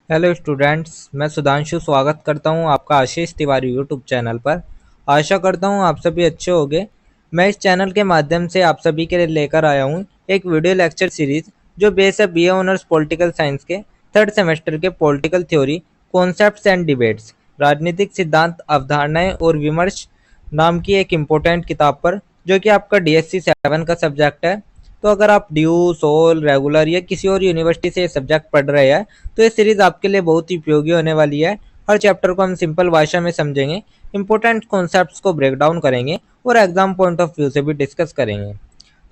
Hello students, मैं सुधांशु स्वागत करता हूं आपका आशीष तिवारी यूट्यूब चैनल पर। आशा करता हूं आप सभी अच्छे होंगे। मैं इस चैनल के माध्यम से आप सभी के लिए लेकर आया हूं एक वीडियो लेक्चर सीरीज जो बेस है बीए ऑनर्स पॉलिटिकल साइंस के थर्ड सेमेस्टर के political theory, concepts and debates, राजनीतिक सिद्धांत, अवधारणाएं और विमर्श नाम की एक इम्पोर्टेंट किताब पर, जो कि आपका डीएससी 7 का सब्जेक्ट है। तो अगर आप ड्यू, सोल, रेगुलर या किसी और यूनिवर्सिटी से ये सब्जेक्ट पढ़ रहे हैं तो ये सीरीज आपके लिए बहुत ही उपयोगी होने वाली है। हर चैप्टर को हम सिंपल भाषा में समझेंगे, इंपॉर्टेंट कॉन्सेप्ट्स को ब्रेक डाउन करेंगे और एग्जाम पॉइंट ऑफ व्यू से भी डिस्कस करेंगे।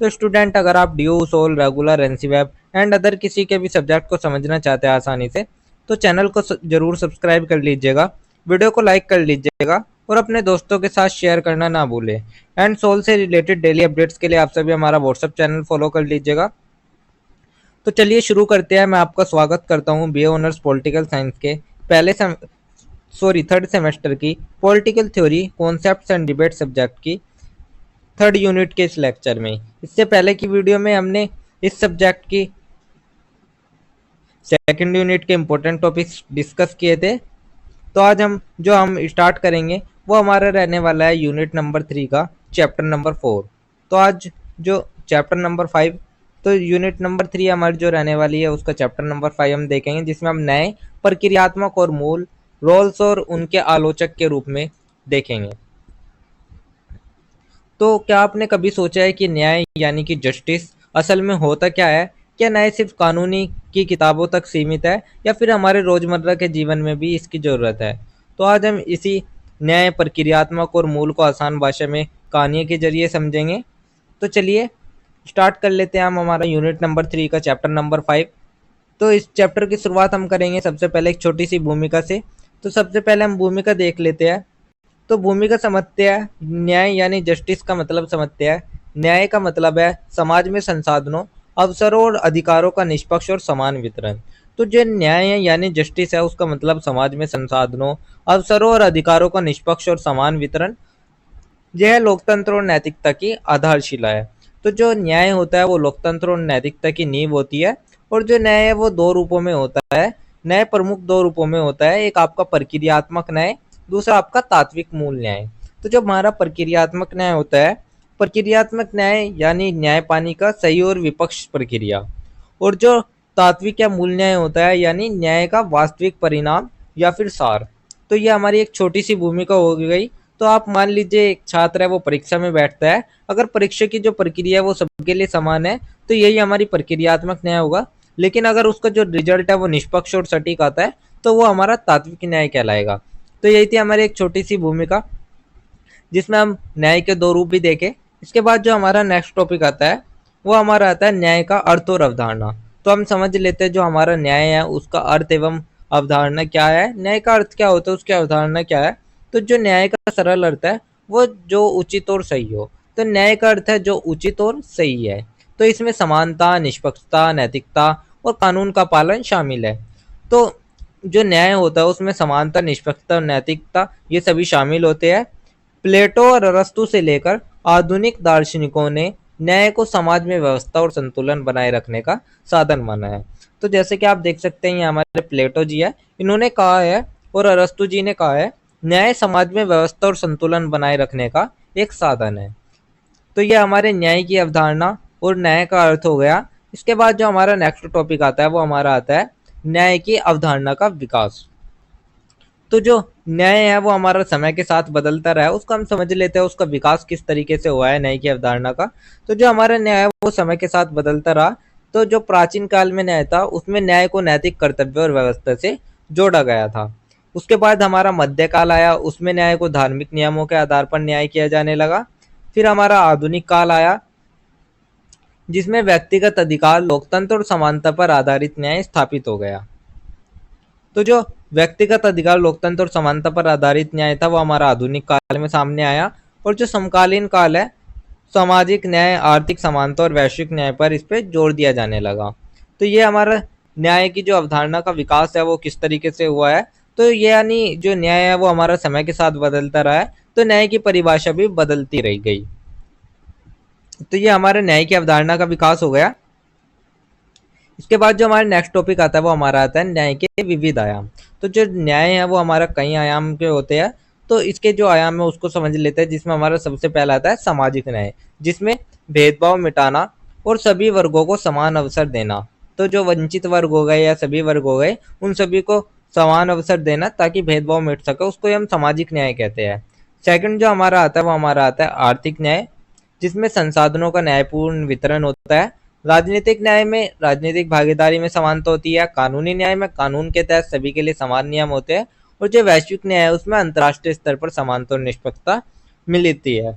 तो स्टूडेंट, अगर आप DU, SOL, regular, NCWEB and other किसी के भी सब्जेक्ट को समझना चाहते हैं आसानी से, तो चैनल को जरूर सब्सक्राइब कर लीजिएगा, वीडियो को लाइक कर लीजिएगा और अपने दोस्तों के साथ शेयर करना ना भूलें। एंड सोल से रिलेटेड डेली अपडेट्स के लिए आप सभी हमारा व्हाट्सएप चैनल फॉलो कर लीजिएगा। तो चलिए शुरू करते हैं। मैं आपका स्वागत करता हूं बीए ऑनर्स पॉलिटिकल साइंस के थर्ड सेमेस्टर की political theory, concepts and debate subject की थर्ड यूनिट के इस लेक्चर में। इससे पहले की वीडियो में हमने इस सब्जेक्ट की सेकंड यूनिट के इंपॉर्टेंट टॉपिक्स डिस्कस किए थे। तो आज हम स्टार्ट करेंगे वो हमारा रहने वाला है यूनिट नंबर 3 का चैप्टर नंबर 4। तो आज जो चैप्टर नंबर 5, तो यूनिट नंबर 3 हमारी जो रहने वाली है उसका चैप्टर नंबर 5 हम देखेंगे, जिसमें हम नए प्रक्रियात्मक और मूल रोल्स और उनके आलोचक के रूप में देखेंगे। तो क्या आपने कभी सोचा है कि न्याय यानी कि जस्टिस असल में होता क्या है? क्या न्याय सिर्फ कानूनी की किताबों तक सीमित है या फिर हमारे रोजमर्रा के जीवन में भी इसकी जरूरत है? तो आज हम इसी न्याय, प्रक्रियात्मक और मूल को आसान भाषा में कहानियों के जरिए समझेंगे। तो चलिए स्टार्ट कर लेते हैं हम हमारा यूनिट नंबर 3 का चैप्टर नंबर 5। तो इस चैप्टर की शुरुआत हम करेंगे सबसे पहले एक छोटी सी भूमिका से। तो सबसे पहले हम भूमिका देख लेते हैं। तो भूमिका समझते हैं। न्याय यानी जस्टिस का मतलब समझते हैं। न्याय का मतलब है समाज में संसाधनों, अवसरों और अधिकारों का निष्पक्ष और समान वितरण। तो जो न्याय है यानी जस्टिस है, उसका मतलब समाज में संसाधनों, अवसरों और अधिकारों का निष्पक्ष और समान वितरण। यह लोकतंत्र और नैतिकता की आधारशिला है। तो जो न्याय होता है वो लोकतंत्र और नैतिकता की नींव होती है। और जो न्याय है वो दो रूपों में होता है। न्याय प्रमुख दो रूपों में होता है, एक आपका प्रक्रियात्मक न्याय, दूसरा आपका तात्विक मूल न्याय। तो जब हमारा प्रक्रियात्मक न्याय होता है, प्रक्रियात्मक न्याय यानी न्याय पाने का सही और विपक्ष प्रक्रिया, और जो तात्विक या मूल न्याय होता है यानी न्याय का वास्तविक परिणाम या फिर सार। तो ये हमारी एक छोटी सी भूमिका हो गई। तो आप मान लीजिए एक छात्र है, वो परीक्षा में बैठता है। अगर परीक्षा की जो प्रक्रिया है वो सबके लिए समान है तो यही हमारी प्रक्रियात्मक न्याय होगा। लेकिन अगर उसका जो रिजल्ट है वो निष्पक्ष और सटीक आता है तो वो हमारा तात्विक न्याय कहलाएगा। तो यही थी हमारी एक छोटी सी भूमिका, जिसमें हम न्याय के दो रूप भी देखे। इसके बाद जो हमारा नेक्स्ट टॉपिक आता है वो हमारा आता है न्याय का अर्थ और अवधारणा। तो हम समझ लेते हैं जो हमारा न्याय है उसका अर्थ एवं अवधारणा क्या है। न्याय का अर्थ क्या होता है, उसकी अवधारणा क्या है? तो जो न्याय का सरल अर्थ है वो जो उचित और सही हो। तो न्याय का अर्थ है जो उचित और सही है। तो इसमें समानता, निष्पक्षता, नैतिकता और कानून का पालन शामिल है। तो जो न्याय होता है उसमें समानता, निष्पक्षता और नैतिकता ये सभी शामिल होते हैं। प्लेटो और अरस्तु से लेकर आधुनिक दार्शनिकों ने न्याय को समाज में व्यवस्था और संतुलन बनाए रखने का साधन माना है। तो जैसे कि आप देख सकते हैं, ये हमारे प्लेटो जी है, इन्होंने कहा है, और अरस्तु जी ने कहा है, न्याय समाज में व्यवस्था और संतुलन बनाए रखने का एक साधन है। तो ये हमारे न्याय की अवधारणा और न्याय का अर्थ हो गया। इसके बाद जो हमारा नेक्स्ट टॉपिक आता है वो हमारा आता है न्याय की अवधारणा का विकास। तो जो न्याय है वो हमारा समय के साथ बदलता रहा है, उसको हम समझ लेते हैं उसका विकास किस तरीके से हुआ है न्याय की अवधारणा का। तो जो हमारा न्याय है वो समय के साथ बदलता रहा। तो जो प्राचीन काल में न्याय था उसमें न्याय को नैतिक कर्तव्य और व्यवस्था से जोड़ा गया था। उसके बाद हमारा मध्यकाल आया, उसमें न्याय को धार्मिक नियमों के आधार पर न्याय किया जाने लगा। फिर हमारा आधुनिक काल आया जिसमें व्यक्तिगत अधिकार, लोकतंत्र और समानता पर आधारित न्याय स्थापित हो गया। तो जो व्यक्तिगत अधिकार, लोकतंत्र और समानता पर आधारित न्याय था वो हमारा आधुनिक काल में सामने आया। और जो समकालीन काल है, सामाजिक न्याय, आर्थिक समानता और वैश्विक न्याय पर इस पे जोर दिया जाने लगा। तो ये हमारा न्याय की जो अवधारणा का विकास है वो किस तरीके से हुआ है। तो ये यानी जो न्याय है वो हमारा समय के साथ बदलता रहा है, तो न्याय की परिभाषा भी बदलती रह गई। तो ये हमारे न्याय की अवधारणा का विकास हो गया। इसके बाद जो हमारा नेक्स्ट टॉपिक आता है वो हमारा आता है न्याय के विविध आयाम। तो जो न्याय है वो हमारा कई आयाम के होते हैं। तो इसके जो आयाम है उसको समझ लेते हैं, जिसमें हमारा सबसे पहला आता है सामाजिक न्याय, जिसमें भेदभाव मिटाना और सभी वर्गों को समान अवसर देना। तो जो वंचित वर्ग हो गए या सभी वर्ग हो गए, उन सभी को समान अवसर देना ताकि भेदभाव मिट सके, उसको हम सामाजिक न्याय कहते हैं। सेकंड जो हमारा आता है वो हमारा आता है आर्थिक न्याय, जिसमें संसाधनों का न्यायपूर्ण वितरण होता है। राजनीतिक न्याय में राजनीतिक भागीदारी में समानता होती है। कानूनी न्याय में कानून के तहत सभी के लिए समान नियम होते हैं। और जो वैश्विक न्याय है उसमें अंतर्राष्ट्रीय स्तर पर समानता और निष्पक्षता मिलती है।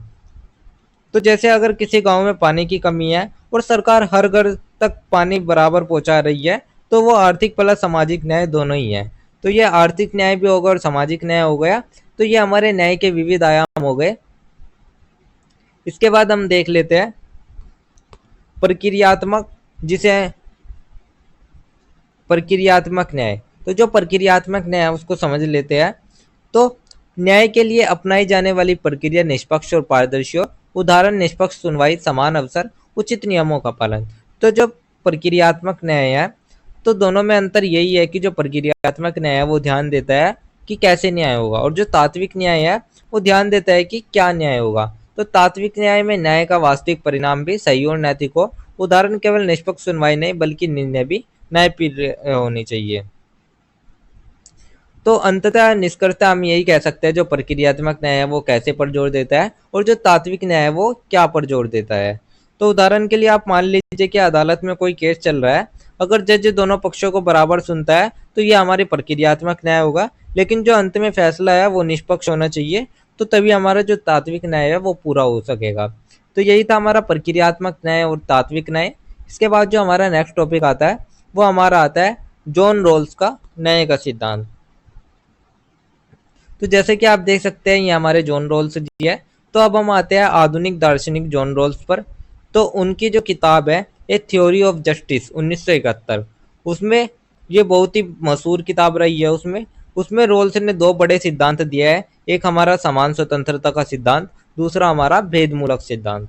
तो जैसे अगर किसी गांव में पानी की कमी है और सरकार हर घर तक पानी बराबर पहुंचा रही है, तो वो आर्थिक प्लस सामाजिक न्याय दोनों ही है। तो ये आर्थिक न्याय भी होगा और सामाजिक न्याय हो गया। तो ये हमारे न्याय के विविध आयाम हो गए। इसके बाद हम देख लेते हैं प्रक्रियात्मक, जिसे प्रक्रियात्मक न्याय। तो जो प्रक्रियात्मक न्याय है उसको समझ लेते हैं। तो न्याय के लिए अपनाई जाने वाली प्रक्रिया निष्पक्ष और पारदर्शी हो। उदाहरण निष्पक्ष सुनवाई, समान अवसर, उचित नियमों का पालन। तो जो प्रक्रियात्मक न्याय है, तो दोनों में अंतर यही है कि जो प्रक्रियात्मक न्याय है वो ध्यान देता है कि कैसे न्याय होगा, और जो तात्विक न्याय है वो ध्यान देता है कि क्या न्याय होगा। तो तात्विक न्याय में न्याय का वास्तविक परिणाम भी सही और नैतिक हो। उदाहरण केवल निष्पक्ष सुनवाई नहीं बल्कि निर्णय भी न्यायप्रिय होनी चाहिए। तो अंततः निष्कर्षतः हम यही कह सकते हैं, जो प्रक्रियात्मक न्याय है वो कैसे पर जोर देता है और जो तात्विक न्याय है वो क्या पर जोर देता है। तो उदाहरण के लिए आप मान लीजिए कि अदालत में कोई केस चल रहा है। अगर जज दोनों पक्षों को बराबर सुनता है तो ये हमारी प्रक्रियात्मक न्याय होगा, लेकिन जो अंत में फैसला है वो निष्पक्ष होना चाहिए। तो तभी हमारा जो तात्विक न्याय है वो पूरा हो सकेगा। तो यही था हमारा प्रक्रियात्मक न्याय और तात्विक न्याय। इसके बाद जो हमारा नेक्स्ट टॉपिक आता है वो हमारा आता है जॉन रॉल्स का न्याय का सिद्धांत। तो जैसे कि आप देख सकते हैं ये हमारे जॉन रॉल्स जी है। तो अब हम आते हैं आधुनिक दार्शनिक जॉन रॉल्स पर। तो उनकी जो किताब है ए थ्योरी ऑफ जस्टिस 1971, उसमें ये बहुत ही मशहूर किताब रही है। उसमें उसमें रॉल्स ने दो बड़े सिद्धांत दिया है। एक हमारा समान स्वतंत्रता का सिद्धांत, दूसरा हमारा भेदमूलक सिद्धांत।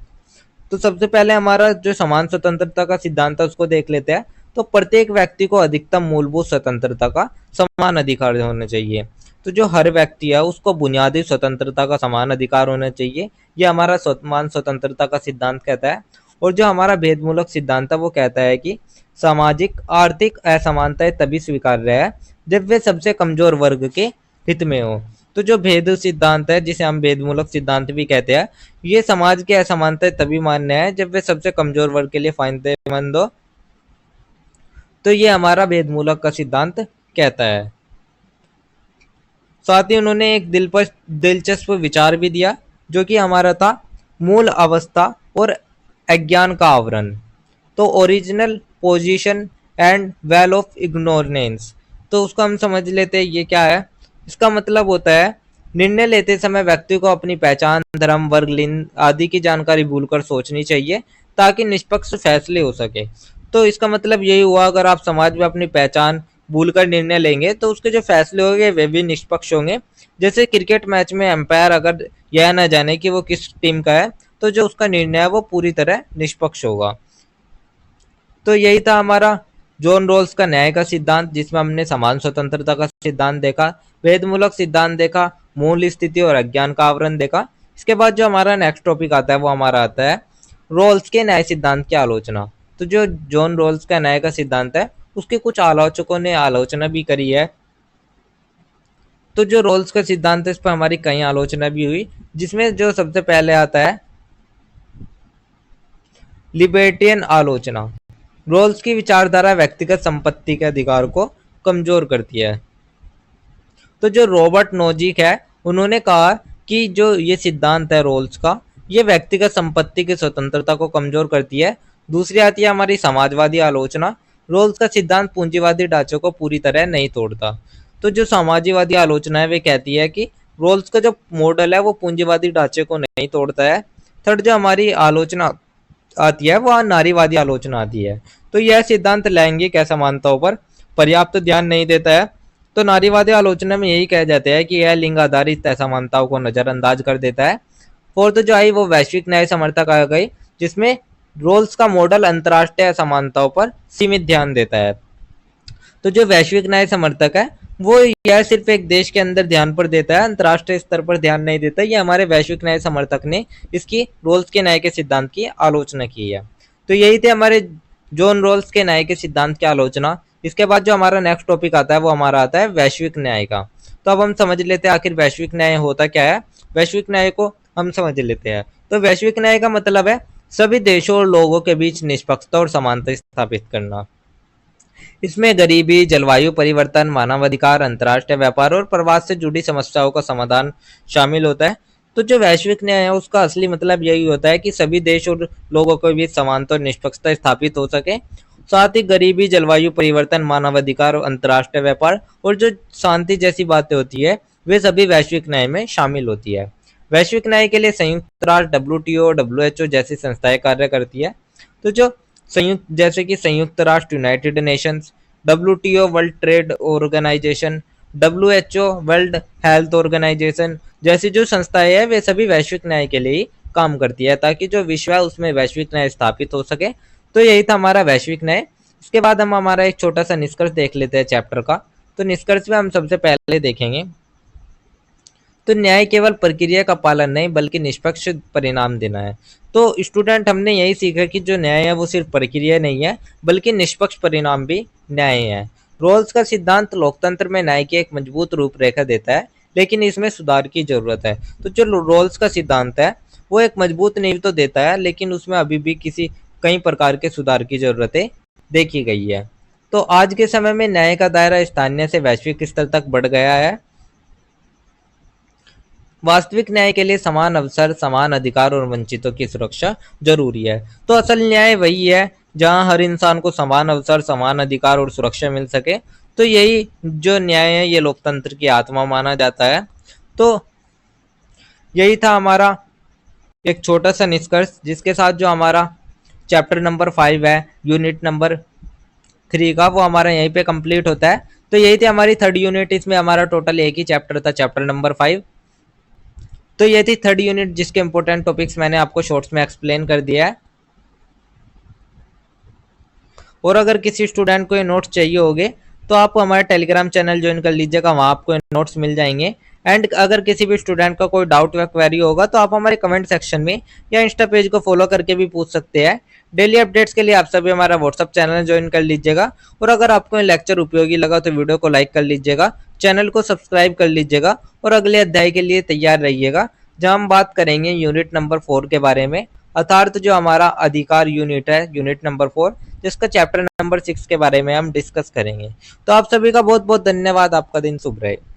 तो सबसे पहले हमारा जो समान स्वतंत्रता का सिद्धांत है उसको देख लेते हैं। तो प्रत्येक व्यक्ति को अधिकतम मूलभूत स्वतंत्रता का समान अधिकार होना चाहिए। तो जो हर व्यक्ति है उसको बुनियादी स्वतंत्रता का समान अधिकार होना चाहिए, ये हमारा समान स्वतंत्रता का सिद्धांत कहता है। और जो हमारा भेदमूलक सिद्धांत है वो कहता है कि सामाजिक आर्थिक असमानताएं तभी स्वीकार्य है जब वे सबसे कमजोर वर्ग के हित में हो। तो जो भेद सिद्धांत है, जिसे हम भेदमूलक सिद्धांत भी कहते हैं, ये समाज की असमानताएं तभी मान्य है जब वे सबसे कमजोर वर्ग के लिए फायदेमंद हो। तो ये हमारा भेदमूलक का सिद्धांत कहता है। साथ ही उन्होंने एक दिलचस्प विचार भी दिया, जो कि हमारा था मूल अवस्था और अज्ञान का आवरण। तो original position and well of ignorance. तो उसको हम समझ लेते हैं ये क्या है। इसका मतलब होता है निर्णय लेते समय व्यक्ति को अपनी पहचान, धर्म, वर्ग, लिंग आदि की जानकारी भूलकर सोचनी चाहिए ताकि निष्पक्ष फैसले हो सके। तो इसका मतलब यही हुआ, अगर आप समाज में अपनी पहचान भूलकर निर्णय लेंगे तो उसके जो फैसले होंगे वे भी निष्पक्ष होंगे। जैसे क्रिकेट मैच में एम्पायर अगर यह ना जाने कि वो किस टीम का है, तो जो उसका निर्णय है वो पूरी तरह निष्पक्ष होगा। तो यही था हमारा जॉन रॉल्स का न्याय का सिद्धांत, जिसमें हमने समान स्वतंत्रता का सिद्धांत देखा, भेदमूलक सिद्धांत देखा, मूल स्थिति और अज्ञान का आवरण देखा। इसके बाद जो हमारा नेक्स्ट टॉपिक आता है वो हमारा आता है रॉल्स के न्याय सिद्धांत की आलोचना। तो जो जॉन रॉल्स का न्याय का सिद्धांत है उसके कुछ आलोचकों ने आलोचना भी करी है। तो जो रॉल्स का सिद्धांत है इस पर हमारी कई आलोचना भी हुई, जिसमें जो सबसे पहले आता है लिबर्टियन आलोचना। रॉल्स की विचारधारा व्यक्तिगत संपत्ति के अधिकार को कमजोर करती है। तो जो रॉबर्ट नोजिक है उन्होंने कहा कि जो ये सिद्धांत है रॉल्स का, ये व्यक्तिगत संपत्ति की स्वतंत्रता को कमजोर करती है। दूसरी आती है हमारी समाजवादी आलोचना। रॉल्स का सिद्धांत पूंजीवादी ढांचे को पूरी तरह नहीं तोड़ता। तो जो समाजवादी आलोचना है वे कहती है कि रॉल्स का जो मॉडल है वो पूंजीवादी ढांचे को नहीं तोड़ता है। थर्ड जो हमारी आलोचना आती है वह नारीवादी आलोचना आती है। तो यह सिद्धांत लैंगिक असमानताओं पर पर्याप्त ध्यान नहीं देता है। तो नारीवादी आलोचना में यही कह जाते हैं कि यह लिंग आधारित असमानताओं को नजरअंदाज कर देता है। फोर्थ जो आई वो वैश्विक न्याय समर्थक आ गई, जिसमें रोल्स का मॉडल अंतर्राष्ट्रीय असमानताओं पर सीमित ध्यान देता है। तो जो वैश्विक न्याय समर्थक है वो यह सिर्फ एक देश के अंदर ध्यान पर देता है, अंतर्राष्ट्रीय स्तर पर ध्यान नहीं देता। ये हमारे वैश्विक न्याय समर्थक ने इसकी रोल्स के न्याय के सिद्धांत की आलोचना की है। तो यही थे हमारे जॉन रोल्स के न्याय के सिद्धांत की आलोचना। इसके बाद जो हमारा नेक्स्ट टॉपिक आता है वो हमारा आता है वैश्विक न्याय का। तो अब हम समझ लेते हैं आखिर वैश्विक न्याय होता क्या है। वैश्विक न्याय को हम समझ लेते हैं। तो वैश्विक न्याय का मतलब है सभी देशों और लोगों के बीच निष्पक्षता और समानता स्थापित करना। इसमें गरीबी, जलवायु परिवर्तन, मानवाधिकार, अंतर्राष्ट्रीय व्यापार और प्रवास से जुड़ी समस्याओं का समाधान शामिल होता है। तो जो वैश्विक न्याय है उसका असली मतलब यही होता है कि सभी देश और लोगों के बीच समानता और निष्पक्षता स्थापित हो सके। साथ ही गरीबी, जलवायु परिवर्तन, मानवाधिकार, अंतर्राष्ट्रीय व्यापार और जो शांति जैसी बातें होती है वे सभी वैश्विक न्याय में शामिल होती है। वैश्विक न्याय के लिए संयुक्त राष्ट्र, WTO, WHO जैसी संस्थाएं कार्य करती है। तो जो संयुक्त जैसे कि संयुक्त राष्ट्र, united nations, WTO world trade organization, WHO world health organization जैसी जो संस्थाएं हैं वे सभी वैश्विक न्याय के लिए ही काम करती है ताकि जो विश्व है उसमें वैश्विक न्याय स्थापित हो सके। तो यही था हमारा वैश्विक न्याय। इसके बाद हम हमारा एक छोटा सा निष्कर्ष देख लेते हैं चैप्टर का। तो निष्कर्ष में हम सबसे पहले देखेंगे तो न्याय केवल प्रक्रिया का पालन नहीं बल्कि निष्पक्ष परिणाम देना है। तो स्टूडेंट हमने यही सीखा कि जो न्याय है वो सिर्फ प्रक्रिया नहीं है बल्कि निष्पक्ष परिणाम भी न्याय है। रोल्स का सिद्धांत लोकतंत्र में न्याय की एक मजबूत रूपरेखा देता है लेकिन इसमें सुधार की जरूरत है। तो जो रोल्स का सिद्धांत है वो एक मजबूत नींव तो देता है लेकिन उसमें अभी भी कई प्रकार के सुधार की जरूरतें देखी गई है। तो आज के समय में न्याय का दायरा स्थानीय से वैश्विक स्तर तक बढ़ गया है। वास्तविक न्याय के लिए समान अवसर, समान अधिकार और वंचितों की सुरक्षा जरूरी है। तो असल न्याय वही है जहां हर इंसान को समान अवसर, समान अधिकार और सुरक्षा मिल सके। तो यही जो न्याय है ये लोकतंत्र की आत्मा माना जाता है। तो यही था हमारा एक छोटा सा निष्कर्ष जिसके साथ जो हमारा चैप्टर नंबर 5 है यूनिट नंबर 3 का वो हमारा यहीं पे कंप्लीट होता है। तो यही थी हमारी थर्ड यूनिट। इसमें हमारा टोटल एक ही चैप्टर था, चैप्टर नंबर 5। तो ये थी थर्ड यूनिट जिसके इंपॉर्टेंट टॉपिक्स मैंने आपको शॉर्ट्स में एक्सप्लेन कर दिया है। और अगर किसी स्टूडेंट को ये नोट्स चाहिए होंगे तो आप हमारा टेलीग्राम चैनल ज्वाइन कर लीजिएगा, वहाँ आपको नोट्स मिल जाएंगे। एंड अगर किसी भी स्टूडेंट का कोई डाउट या क्वेरी होगा तो आप हमारे कमेंट सेक्शन में या इंस्टा पेज को फॉलो करके भी पूछ सकते हैं। डेली अपडेट्स के लिए आप सभी हमारा व्हाट्सअप चैनल ज्वाइन कर लीजिएगा। और अगर आपको ये लेक्चर उपयोगी लगा तो वीडियो को लाइक कर लीजिएगा, चैनल को सब्सक्राइब कर लीजिएगा और अगले अध्याय के लिए तैयार रहिएगा जहाँ हम बात करेंगे यूनिट नंबर 4 के बारे में, अर्थात जो हमारा अधिकार यूनिट है, यूनिट नंबर 4, जिसका चैप्टर नंबर 6 के बारे में हम डिस्कस करेंगे। तो आप सभी का बहुत बहुत धन्यवाद। आपका दिन शुभ रहे।